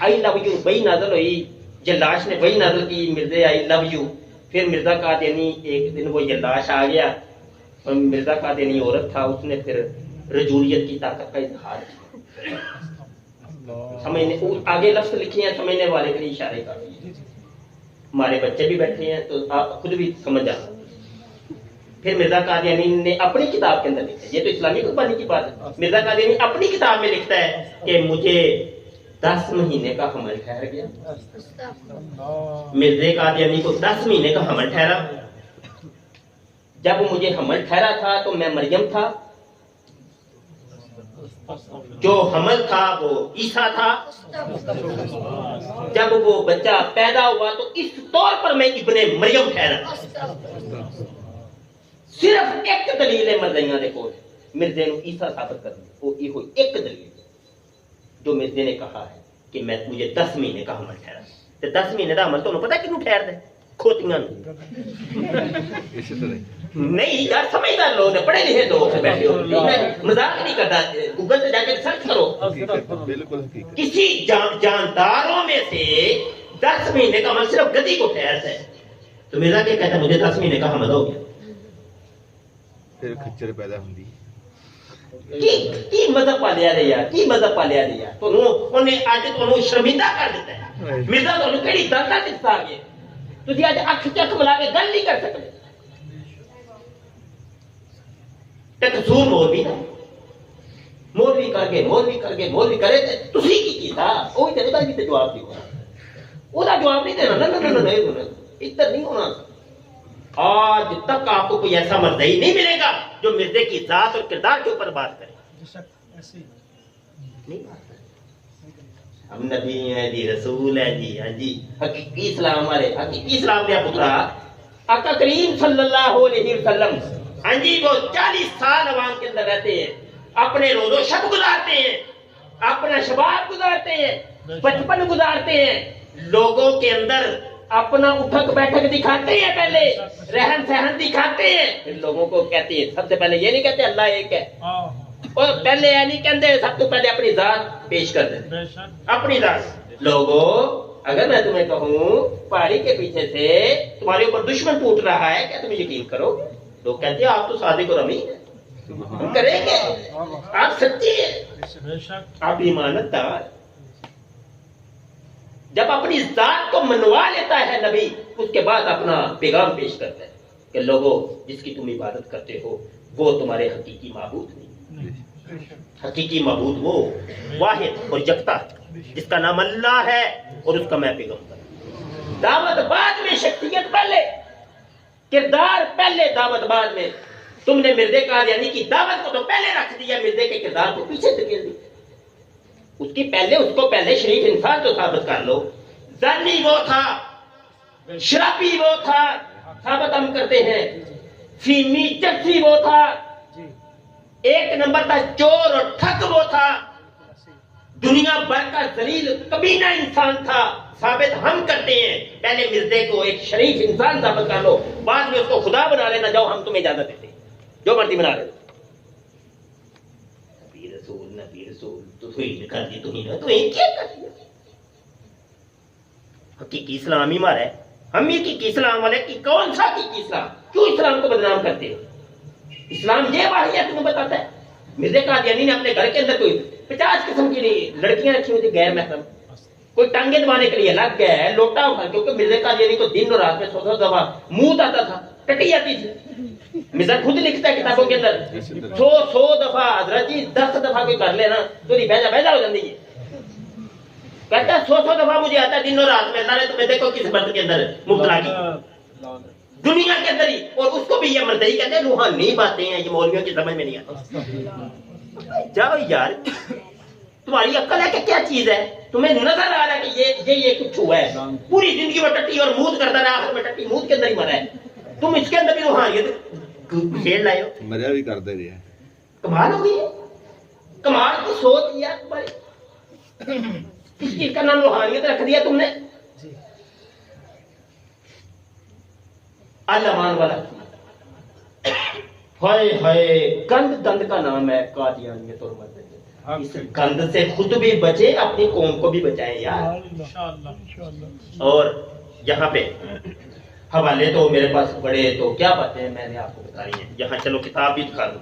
آئی لو یو وہی نازل ہوئی, جلاش نے وہی نازل کی مرزا آئی لو یو. پھر مرزا قادیانی ایک دن وہ جلاش آ گیا اور مرزا قادیانی عورت تھا, اس نے پھر رجولیت کی طاقت کا اظہار ہے. سمجھنے آگے لفظ لکھے ہیں, سمجھنے والے کے لیے اشارے کافی ہیں. ہمارے بچے بھی بیٹھے ہیں تو آپ خود بھی سمجھ جانا. پھر مرزا قادیانی نے اپنی کتاب کے اندر لکھا ہے, یہ تو اسلامی قربانی کی بات ہے, مرزا قادیانی اپنی کتاب میں لکھتا ہے کہ مجھے 10 مہینے کا حمل ٹھہر گیا. مرزا قادیانی کو 10 مہینے کا حمل ٹھہرا. جب مجھے حمل ٹھہرا تھا تو میں مریم تھا, جو حمل تھا وہ عیسیٰ تھا. جب وہ بچہ پیدا ہوا تو اس طور پر میں ابن مریم ٹھہرا. صرف ایک دلیل ہے مرزائیاں دے کول, مرزے نو عیسیٰ ثابت کرنی, وہ یہ ایک دلیل جو مرزے نے کہا ہے کہ مجھے 10 مہینے کا حمل ٹھہرا. تو 10 مہینے کا حمل تو پتا کیوں ٹھہر دے, کھوتیاں نہیں یار, سمجھدار لوگ نے, پڑھے لکھے لوگ سے بیٹھے ہو, مذاق نہیں کرتا. گوگل سے جا کے سرچ کرو, کسی جانداروں میں سے 10 مہینے کا حمل صرف گدی کو ٹھہرتا ہے. تو مرزا کیا کہتا ہے, مجھے 10 مہینے کا حمل ہو گیا. پھر کھچر پیدا ہوندی کی مذہب پالیا دے یار, کی مذہب پالیا دے یار. تو انہیں آج تو شرمندہ کر دیتا ہے. مرزا تو کہڑی دلتا دستا آ گیا, تھی آج اکھ چک ملا کے گل نہیں کر سکتے. قصور مولوی دا, مولوی کر کے کرے تے تسی کی کیتا, وہی تے دا بھی جواب دیو. او دا جواب نہیں دینا, نہیں ادھر نہیں ہونا. آج تک آپ کو کوئی ایسا مرزائی نہیں ملے گا جو مرزے کی ذات اور کردار کے اوپر بات کرے. نہیں بات کرے. ہم نبی ہیں جی, رسول ہیں جی, ہاں جی, حقیقی اسلام والے, حقیقی اسلام دیا پترا آقا کریم صلی اللہ علیہ وسلم, ہاں جی, وہ 40 سال عوام کے اندر رہتے ہیں, اپنے روز و شب گزارتے ہیں, اپنا شباب گزارتے ہیں, بچپن گزارتے ہیں, لوگوں کے اندر اپنا اٹھک بیٹھک دکھاتے ہیں, پہلے رہن سہن دکھاتے ہیں, پھر لوگوں کو کہتے ہیں, سب سے پہلے یہ نہیں کہتے اللہ ایک ہے, اور پہلے یہ نہیں کہتے, سب سے پہلے اپنی ذات پیش کر دیں, اپنی ذات. لوگوں اگر میں تمہیں کہوں پہاڑی کے پیچھے سے تمہارے اوپر دشمن ٹوٹ رہا ہے, کیا تم یقین کرو گے؟ لوگ کہتے ہیں آپ تو صادق اور امین ہیں, ہم کریں گے, آپ سچی ہیں, آپ ایمانت دار. جب اپنی ذات کو منوا لیتا ہے نبی, اس کے بعد اپنا پیغام پیش کرتا ہے کہ لوگوں جس کی تم عبادت کرتے ہو وہ تمہارے حقیقی معبود نہیں. حقیقی معبود وہ واحد اور یکتا ہے جس کا نام اللہ ہے, اور اس کا میں پیغمبر. دعوت بعد میں, شخصیت پہلے, کردار پہلے, دعوت بعد میں. تم نے مرزا قادیانی کی دعوت کو تو پہلے رکھ دیا, مرزا کے کردار کو پیچھے دھکیل دیا. اس کو پہلے شریف انسان تو ثابت کر لو. زانی وہ تھا, شرابی وہ تھا, ثابت ہم کرتے ہیں. فیمی چرسی وہ تھا, ایک نمبر کا چور اور ٹھگ وہ تھا, دنیا بھر کا ذلیل کمینہ انسان تھا, ثابت ہم کرتے ہیں. پہلے مرزے کو ایک شریف انسان ثابت کر لو, بعد میں اس کو خدا بنا لینا, جاؤ ہم تمہیں اجازت دیتے ہیں, جو مرضی بنا لینا. نبی رسول تو ہی کر دی, تو ہی کیا کر دیا. حقیقی اسلام ہی مارا ہے, ہم ہی حقیقی اسلام والے کی, کون سا حقیقی اسلام؟ کیوں اسلام کو بدنام کرتے ہو؟ اسلام یہ واحد تمہیں بتاتا ہے. مرزا قادیانی نے اپنے گھر کے اندر کوئی 50 قسم کی لڑکیاں رکھی ہوئی تھی غیر محرم, کوئی ٹانگیں دبانے کے لیے الگ ہے, لوٹا اٹھا, کیونکہ مرزا قادیانی کو دن اور رات میں 100 دفعہ منہ آتا تھا, ٹٹی آتی تھی. مرزا خود لکھتا ہے کتابوں کے اندر 100 دفعہ حضرت جی 10 دفعہ کوئی کر لینا تو بھیجا ہو جاتی ہے. کہتا ہے 100 دفعہ مجھے آتا ہے دن اور رات میں, اللہ نے تمہیں دیکھو کس مرد کے اندر مبتلا کی دنیا کے اندر ہی, اور اس کو بھی یہ مرد ہی کہتے ہیں روحانی باتیں ہیں, یہ مولویوں کی سمجھ میں نہیں آتی. جاؤ یار, تمہاری عقل ہے کہ کیا چیز ہے؟ تمہیں نظر آ رہا ہے کہ یہ کچھ ہوا ہے, پوری زندگی میں ٹٹی اور مود کرتا رہا, آخر میں ٹٹی مود کے اندر ہی مرا ہے. تم اس کے اندر بھی روحانیت کھیل لائے ہو, مریا بھی کرتے رہے. کمال ہو گئی ہے, کمال کی سوچ یار تمہاری. اس چیز کا نام روحانیت رکھ دیا تم نے. الامان والا ہائے ہائے, گند دند کا نام ہے قادیانیت اور مذہب. اس گند سے خود بھی بچے, اپنی قوم کو بھی بچائیں یار. اور یہاں پہ حوالے تو میرے پاس بڑے تو کیا باتیں ہیں, میں نے آپ کو بتا رہی ہیں. یہاں چلو کتاب بھی دکھا دوں,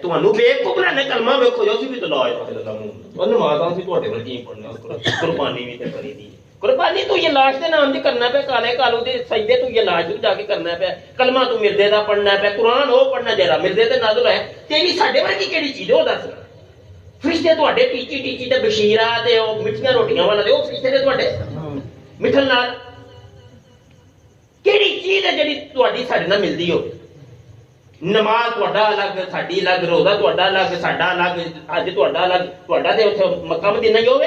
ਤੁਹਾਨੂੰ ਬੇਵਕੂਫ ਬਣਾਣੇ ਕਲਮਾ ਵੇਖੋ ਜੋ ਸੀ ਵੀ ਤਾਂ ਲਾ ਇਲਾਹਾ ਇਲlallah ਉਹ ਨਮਾਜ਼ਾਂ ਸੀ ਤੁਹਾਡੇ ਵਰਗੀ ਪੜਨਾ ਕੁਰਬਾਨੀ ਵੀ ਤੇ ਕਰੀ ਦੀ ਕੁਰਬਾਨੀ ਤੂੰ ਇਹ ਲਾਸ਼ ਦੇ ਨਾਮ ਦੀ ਕਰਨਾ ਪਿਆ ਕਾਲੇ ਕਾਲੂ ਦੇ ਸਜਦੇ ਤੂੰ ਇਹ ਲਾਸ਼ ਨੂੰ ਜਾ ਕੇ ਕਰਨਾ ਪਿਆ ਕਲਮਾ ਤੂੰ ਮਿਰਜ਼ੇ ਦਾ ਪੜਨਾ ਪਿਆ ਕੁਰਾਨ ਉਹ ਪੜਨਾ ਜਿਹੜਾ ਮਿਰਜ਼ੇ ਤੇ ਨਾਜ਼ਲ ਹੈ ਤੇਰੀ ਸਾਡੇ ਵਰਗੀ ਕਿਹੜੀ ਚੀਜ਼ ਉਹ ਦੱਸ ਫਰਿਸ਼ਤੇ ਤੁਹਾਡੇ ਟੀਚੀ ਤੇ ਬਸ਼ੀਰਾ ਤੇ ਉਹ ਮਿੱਠੀਆਂ ਰੋਟੀਆਂ ਵਾਲਾ ਤੇ ਉਹ ਫਰਿਸ਼ਤੇ ਤੇ ਤੁਹਾਡੇ ਮਿੱਠਲ ਨਾਲ ਕਿਹੜੀ ਚੀਜ਼ ਹੈ ਜਿਹੜੀ ਤੁਹਾਡੀ ਸਾਡੇ ਨਾਲ ਮਿਲਦੀ ਹੋਵੇ ਨਮਾਜ਼ ਤੁਹਾਡਾ ਅਲੱਗ ਸਾਡੀ ਅਲੱਗ ਰੋਜ਼ਾ ਤੁਹਾਡਾ ਅਲੱਗ ਸਾਡਾ ਅਲੱਗ ਅੱਜ ਤੁਹਾਡਾ ਅਲੱਗ ਤੁਹਾਡਾ ਤੇ ਉੱਥੇ ਮੱਕਾ ਮਦੀਨਾ ਹੀ ਹੋਵੇ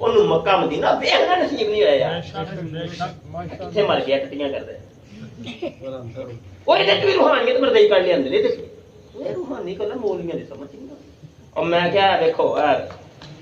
ਉਹਨੂੰ ਮੱਕਾ ਮਦੀਨਾ ਵੇਖਣਾ ਨਸੀਬ ਨਹੀਂ ਹੋਇਆ ਯਾਰ ਕਿੱਥੇ ਮਰ ਗਿਆ ਟੱਟੀਆਂ ਕਰਦਾ ਉਹ ਇਹਦੇ ਚ ਵੀ ਰੂਹਾਨੀਅਤ ਮਰਜ਼ੀ ਕਰ ਲਿਆਂਦੇ ਨੇ ਦੇਖੋ ਇਹ ਰੂਹਾਨੀ ਕੱਲਾ ਮੌਲੀਆਂ ਦੀ ਸਮਝ ਨਹੀਂ ਔਰ ਮੈਂ ਕਿਹਾ ਵੇਖੋ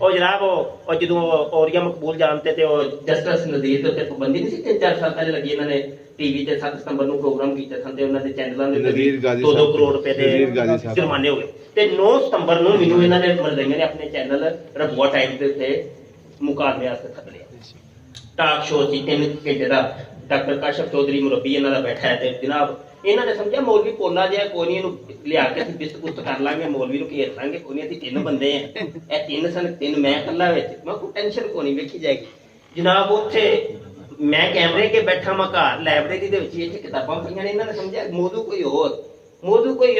ਉਹ ਜਨਾਬ ਉਹ ਜਦੋਂ ਔਰੀਆ ਮਕਬੂਲ ਜਾਣਤੇ ਤੇ ਉਹ ਜਸਟਿਸ ਨਜ਼ੀਰ ਤੇ ਪਾਬੰਦੀ ਨਹੀਂ ਸੀ 3-4 ਸਾਲ ਪਹਿਲੇ ਲੱਗੀ ਇਹਨਾਂ ਨੇ ਟੀਵੀ ਤੇ 7 ਸਤੰਬਰ ਨੂੰ ਪ੍ਰੋਗਰਾਮ ਕੀਤਾ ਸਨ ਤੇ ਉਹਨਾਂ ਦੇ ਚੈਨਲਾਂ ਦੇ 2 ਕਰੋੜ ਰੁਪਏ ਦੇ ਜੁਰਮਾਨੇ ਹੋ ਗਏ ਤੇ 9 ਸਤੰਬਰ ਨੂੰ ਮੈਨੂੰ ਇਹਨਾਂ ਨੇ ਮਰਜ਼ਾਈਆਂ ਨੇ ਆਪਣੇ ਚੈਨਲ ਰਬੂਆ ਟਾਈਮ ਦੇ ਉੱਤੇ ਮੁਕਾਬਲੇ ਵਾਸਤੇ ਸੱਦ ਲਿਆ ਟਾਕ ਸ਼ੋਅ ਸੀ 3 ਘੰਟੇ ਦਾ ਡਾਕਟਰ ਕਾਸ਼ਫ ਚੌਧਰੀ ਮੁਰੱਬੀ ਇਹਨਾਂ ਦਾ ਬੈਠਾ ਹੈ ਤੇ ਜਨਾਬ ਇਹਨਾਂ ਨੇ ਸਮਝਿਆ ਮੌਲਵੀ ਪੋਲਾ ਜਿਹਾ ਕੋਈ ਨਹੀਂ ਇਹਨੂੰ ਲਿਆ ਕੇ ਅਸੀਂ ਬਿਸਤ ਕਰ ਲਾਂਗੇ ਮੌਲਵੀ ਨੂੰ ਘੇਰ ਲਾਂਗੇ ਕੋਈ ਨਹੀਂ ਅਸੀਂ 3 ਬੰਦੇ ਆ ਇਹ 3 ਸਨ 3 ਮੈਂ ਇਕੱਲਾ ਵਿੱਚ ਮੈਂ ਕੋਈ ਟੈਨਸ਼ਨ ਕੋਈ ਨਹੀਂ ਵੇਖੀ ਜਾਏਗੀ ਜਨਾਬ ਉੱਥੇ ਮੈਂ ਕੈਮਰੇ ਕੇ ਬੈਠਾ ਮੈਂ ਘਰ ਲਾਇਬ੍ਰੇਰੀ ਦੇ ਵਿੱਚ ਇੱਥੇ ਕਿਤਾਬਾਂ ਪਈਆਂ ਨੇ ਇਹਨਾਂ ਨੇ ਸਮਝਿਆ ਮੌਜੂ ਕੋਈ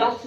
10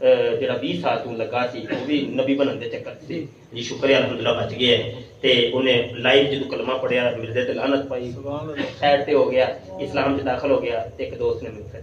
ਜਿਹੜਾ 20 ਸਾਲ ਤੋਂ ਲੱਗਾ ਸੀ ਉਹ ਵੀ ਨਬੀ ਬਣਨ ਦੇ ਚੱਕਰ ਸੀ ਜੀ ਸ਼ੁਕਰ ਹੈ ਅਲਹਮਦੁਲਿਲਾ ਬਚ ਗਿਆ ਤੇ ਉਹਨੇ ਲਾਈਵ ਜਦੋਂ ਕਲਮਾ ਪੜਿਆ ਮਿਰਜ਼ੇ ਤੇ ਲਾਨਤ ਪਾਈ ਸਾਈਡ ਤੇ ਹੋ ਗਿਆ ਇਸਲਾਮ ਚ ਦਾਖਲ ਹੋ ਗਿਆ ਤੇ ਇੱਕ ਦੋਸਤ ਨੇ ਮੈਨੂੰ ਫਿਰ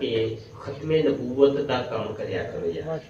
ਤੇ ਖਤਮੇ ਨਬੂਵਤ ਦਾ ਕੰਮ ਕਰਿਆ ਕਰੋ ਯਾਰ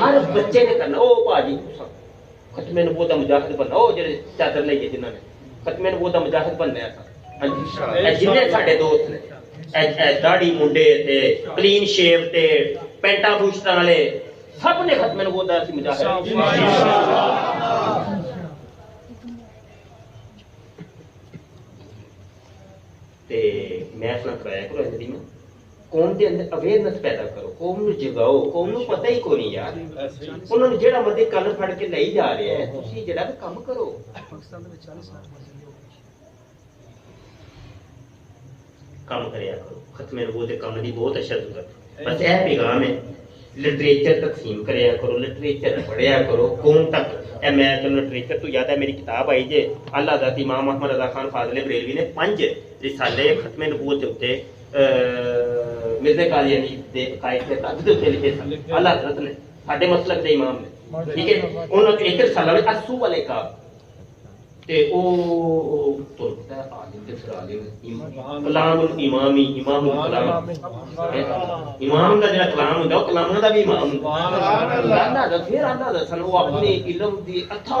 ਹਰ ਬੱਚੇ ਨੇ ਕਰਨਾ ਉਹ ਭਾਜੀ ਖਤਮੇ ਨਬੂਵਤ ਦਾ ਮੁਜਾਹਿਦ ਬਣਨਾ ਉਹ ਜਿਹੜੇ ਚਾਦਰ ਲਈਏ ਜਿਨ੍ਹਾਂ ਨੇ ਖਤਮੇ ਨਬੂਵਤ ਦਾ ਮੁਜਾਹਿਦ ਬਣਨਾ ਹੈ ਹਾਂਜੀ ਇਹ ਜਿੰਨੇ ਸਾਡੇ ਦੋਸਤ ਨੇ ਇਹ ਦਾੜੀ ਮੁੰਡੇ ਤੇ ਕਲੀਨ ਸ਼ੇਵ ਤੇ ਪੈਂਟਾ ਬੂਸ਼ਟਾਂ ਵਾਲੇ ਸਭ ਨੇ ਖਤਮੇ ਨਬੂਵਤ ਦਾ ਅਸੀਂ ਮੁਜਾਹਿਦ ਤੇ ਮੈਂ ਸੁਣਾ ਕਰਾਇਆ ਕਰੋ ਇਹਦੀ ਮੈਂ ਕੌਮ ਦੇ ਅੰਦਰ ਅਵੇਅਰਨੈਸ ਪੈਦਾ ਕਰੋ ਕੌਮ ਨੂੰ ਜਗਾਓ ਕੌਮ ਨੂੰ ਪਤਾ ਹੀ ਕੋਈ ਨਹੀਂ ਯਾਰ ਉਹਨਾਂ ਨੂੰ ਜਿਹੜਾ ਮੱਦੇ ਕੰਨ ਫੜ ਕੇ ਲਈ ਜਾ ਰਿਹਾ ਹੈ ਤੁਸੀਂ ਜਿਹੜਾ ਵੀ ਕੰਮ ਕਰੋ ਕੰਮ ਕਰਿਆ ਕਰੋ ਖਤਮੇ ਨਬੂਵਤ ਦੇ ਕੰਮ ਦੀ ਬਹੁਤ ਅੱਛਾ ਜ਼ਰੂਰਤ ਬਸ ਇਹ ਪੈਗਾਮ ਹੈ ਲਿਟਰੇਚਰ ਤਕਸੀਮ ਕਰਿਆ ਕਰੋ ਲਿਟਰੇਚਰ ਪੜ੍ਹਿਆ ਕਰੋ ਕੌਮ ਤੱਕ ਇਹ ਮੈਂ ਤੁਹਾਨੂੰ ਲਿਟਰੇਚਰ ਤੋਂ ਯਾਦ ਹੈ ਮੇਰੀ ਕਿਤਾਬ ਆਈ ਜੇ ਅੱਲਾ ਦਾ ਇਮਾਮ ਮੁਹੰਮਦ ਰਜ਼ਾ ਖਾਨ ਫਾਜ਼ਲੇ ਬਰੇਲਵੀ ਨੇ 5 ਰਿਸਾਲੇ ਖਤਮੇ ਨਬੂਵਤ ਦੇ ਉੱਤੇ ਮਿਰਜ਼ਾ ਕਾਦੀਆਨੀ ਦੇ ਕਾਇਦ ਦੇ ਤੱਕ ਦੇ ਉੱਤੇ ਲਿਖੇ ਸਨ ਅੱਲਾ ਹਜ਼ਰਤ ਨੇ ਸਾਡੇ ਮਸਲਕ ਦੇ ਇਮਾਮ ਨੇ ਠੀਕ ਹੈ ਉਹਨਾਂ ਚ ਇੱਕ ਰਿਸਾਲਾ ਹੈ ਅਸੂ ਵਾਲੇ ਕਾ ਤੇ ਉਹ ਤੋਂ ਪਤਾ ਆਲਿਮ ਤੇ ਫਿਰ ਆਲਿਮ ਕਲਾਮੁਲ ਇਮਾਮੀ ਇਮਾਮੁਲ ਕਲਾਮ ਇਮਾਮ ਦਾ ਜਿਹੜਾ ਕਲਾਮ ਹੁੰਦਾ ਉਹ ਕਲਾਮਾਂ ਦਾ ਵੀ ਇਮਾਮ ਹੁੰਦਾ ਅੱਲਾ ਦਾ ਫਿਰ ਅੱਲਾ ਦਾ ਸਾਨੂੰ ਆਪਣੇ ਇਲਮ ਦੀ ਅਥਾ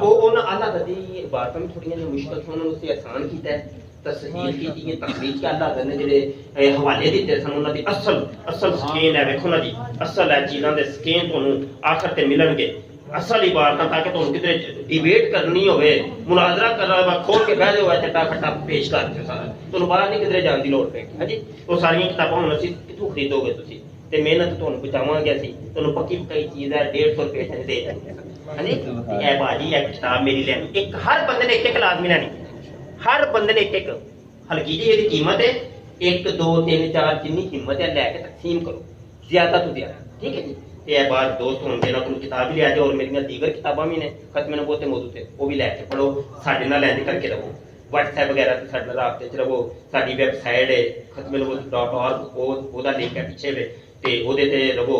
ਉਹ ਉਹਨਾਂ ਅੱਲਾ ਦਾ ਦੀ ਬਾਤਾਂ ਥੋੜੀਆਂ ਜਿਹੀਆਂ ਮੁਸ਼ਕਲ ਸਨ ਉਹਨੂੰ ਅਸੀਂ ਆਸਾਨ ਕੀਤਾ ਹੈ ਤਸਹੀਲ ਕੀਤੀ ਹੈ ਤਖਰੀਜ ਕਰ ਅੱਲਾ ਨੇ ਜਿਹੜੇ ਹਵਾਲੇ ਦਿੱਤੇ ਸਨ ਉਹਨਾਂ ਦੀ ਅਸਲ ਸਕੀਨ ਹੈ ਵੇਖੋ ਨਾ ਜੀ ਅਸਲ ਹੈ ਚੀਜ਼ਾਂ ਦੇ ਸਕੀਨ ਤੁਹਾਨੂੰ ਆਖਰ ਤੇ ਮਿਲਣਗੇ ਅਸਲ ਇਬਾਰਤਾਂ ਤਾਂ ਕਿ ਤੁਹਾਨੂੰ ਕਿਤੇ ਡਿਬੇਟ ਕਰਨੀ ਹੋਵੇ ਮੁਨਾਜ਼ਰਾ ਕਰਨਾ ਹੋਵੇ ਖੋਲ ਕੇ ਬਹਿ ਜਾਓ ਚੱਟਾ ਖੱਟਾ ਪੇਸ਼ ਕਰ ਦਿਓ ਸਾਰਾ ਤੁਹਾਨੂੰ ਬਾਹਰ ਨਹੀਂ ਕਿਧਰੇ ਜਾਣ ਦੀ ਲੋੜ ਪੈਗੀ ਹਾਂਜੀ ਉਹ ਸਾਰੀਆਂ ਕਿਤਾਬਾਂ ਹੁਣ ਅਸੀਂ ਕਿੱਥੋਂ ਖਰੀਦੋਗੇ ਤੁਸੀਂ ਤੇ ਮਿਹਨਤ ਤੁਹਾਨੂੰ ਬਚਾਵਾਂਗੇ ਅਸੀਂ ਤੁਹਾਨੂੰ ਪੱਕੀ ਪਕਾਈ ਚੀਜ਼ ਹੈ 150 ਰੁਪਏ ਚ ਦੇ ਦਾਂਗੇ ਹਾਂਜੀ ਇਹ ਬਾਜੀ ਇੱਕ ਕਿਤਾਬ ਮੇਰੀ ਲੈਣੀ ਇੱਕ ਹਰ ਬੰਦੇ ਨੇ ਇੱਕ ਲਾਜ਼ਮੀ ਲੈਣੀ ਹਰ ਬੰਦੇ ਨੇ ਇੱਕ ਹਲਕੀ ਜਿਹੀ ਇਹਦੀ ਕੀਮਤ ਹੈ 1 2 3 4 ਜਿੰਨੀ ਹਿੰਮਤ ਹੈ ਲੈ ਕੇ ਤਕਸੀਮ ਕਰੋ ਜ਼ਿਆਦਾ ਤੋਂ ਜ਼ਿਆਦਾ ਠੀਕ ਹੈ ਜੀ ਤੇ ਇਹ ਬਾਤ ਦੋਸਤ ਹੋਣ ਜਿਹਨਾਂ ਕੋਲ ਕਿਤਾਬ ਵੀ ਲਿਆ ਜਾਓ ਔਰ ਮੇਰੀਆਂ ਦੀਗਰ ਕਿਤਾਬਾਂ ਵੀ ਨੇ ਖਤਮੇ ਨਬੂਵਤ ਤੇ ਮੌਜੂਦ ਹੈ ਉਹ ਵੀ ਲੈ ਕੇ ਪੜੋ ਸਾਡੇ ਨਾਲ ਇੰਜ ਕਰਕੇ ਰਹੋ WhatsApp ਵਗੈਰਾ ਤੇ ਸਾਡੇ ਨਾਲ ਰਾਬਤੇ 'ਚ ਰਹੋ ਸਾਡੀ ਵੈਬਸਾਈਟ ਹੈ khatmenabooth.org ਉਹਦਾ ਲਿੰਕ ਹੈ ਪਿੱਛੇ ਵੇ ਤੇ ਉਹਦੇ ਤੇ ਰਹੋ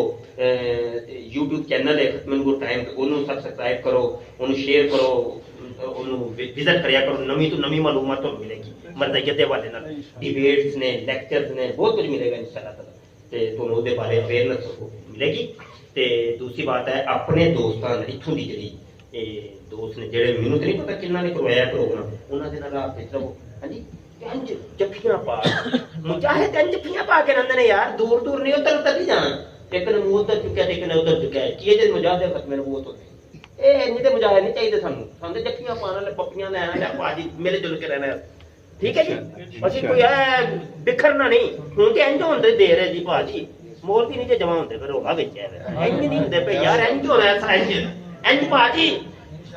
YouTube ਚੈਨਲ ਹੈ ਖਤਮੇ ਨਬੂਵਤ ਟਾਈਮ ਉਹਨੂੰ ਸਬਸਕ੍ਰਾਈਬ ਕਰੋ ਉਹਨੂੰ ਸ਼ੇਅਰ ਕਰੋ ਉਹਨੂੰ ਵਿਜ਼ਿਟ ਕਰਿਆ ਕਰੋ ਨਵੀਂ ਤੋਂ ਨਵੀਂ ਮਾਲੂਮਾਤ ਤੁਹਾਨੂੰ ਮਿਲੇਗੀ ਮਰਜ਼ੀਅਤ ਦੇ ਹਵਾਲੇ ਨਾਲ ਡਿਬੇਟਸ ਨੇ ਲੈਕਚਰਸ ਨੇ ਬਹੁਤ ਕੁਝ ਮਿਲੇਗਾ ਇਨਸ਼ਾਅੱਲਾ ਤਾਲਾ ਤੇ ਤੁਹਾਨੂੰ ਉਹਦੇ ਬਾਰੇ ਅਵੇਅਰਨੈਸ ਮਿਲੇਗੀ ਤੇ ਦੂਸਰੀ ਬਾਤ ਹੈ ਆਪਣੇ ਦੋਸਤਾਂ ਨਾਲ ਇੱਥੋਂ ਦੀ ਜਿਹੜੀ ਇਹ ਦੋਸਤ ਨੇ ਜਿਹੜੇ ਮੈਨੂੰ ਤਾਂ ਨਹੀਂ ਪਤਾ ਕਿੰਨਾ ਨੇ ਕਰਵਾਇਆ ਪ੍ਰੋਗਰਾਮ ਉਹਨਾਂ ਦੇ ਨਾਲ ਰਾਬਤੇ 'ਚ ਰਹੋ ਹਾਂਜੀ ਇੰਜ ਜੱਫੀਆਂ ਪਾ ਮੁਜਾਹਿਦ ਇੰਜ ਜੱਫੀਆਂ ਪਾ ਕੇ ਰਹਿੰਦੇ ਨੇ ਯਾਰ ਦੂਰ ਦੂਰ ਨਹੀਂ ਉੱਧਰ ਹੀ ਜਾਣਾ ਇੱਕ ਨੇ ਮੂੰਹ ਉੱਧਰ ਚੁੱਕਿਆ ਤੇ ਇੱਕ ਨੇ ਉੱਧਰ ਚੁੱਕਿਆ ਕੀ ਜੇ ਮੁਜਾਹਿਦ ਖਤਮੇ ਨਬੂਵਤ ਹੁੰਦੇ ਇਹ ਇੰਨੇ ਤੇ ਮੁਜਾਹਿਦ ਨਹੀਂ ਚਾਹੀਦੇ ਸਾਨੂੰ ਤੇ ਜੱਫੀਆਂ ਪਾਉਣ ਵਾਲੇ ਪੱਪੀਆਂ ਲੈਣਾ ਜਾਂ ਭਾਜੀ ਮਿਲ ਜੁਲ ਕੇ ਰਹਿਣਾ ਠੀਕ ਹੈ ਜੀ ਅਸੀਂ ਕੋਈ ਐ ਬਿਖਰਨਾ ਨਹੀਂ ਹੁਣ ਤੇ ਇੰਜ ਹੁੰਦੇ ਦੇ ਰਹੇ ਜੀ ਭਾਜੀ ਮੋਰ ਵੀ ਨਹੀਂ ਜੇ ਜਮਾ ਹੁੰਦੇ ਫਿਰ ਹੋਗਾ ਵਿੱਚ ਐ ਇੰਜ ਨਹੀਂ ਹੁੰਦੇ ਪਏ ਯਾਰ ਇੰਜ ਹੋਣਾ ਐਸਾ ਇੰਜ ਭਾਜੀ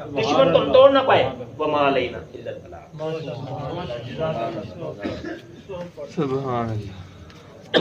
ਦੁਸ਼ਮਣ ਤੋਂ ਤੋੜ ਨਾ ਪਾਏ ਵਮਾ ਲੈਣਾ ਇਲਲ ਬਲਾ ਸੁਭਾਨ ਅੱਲਾਹ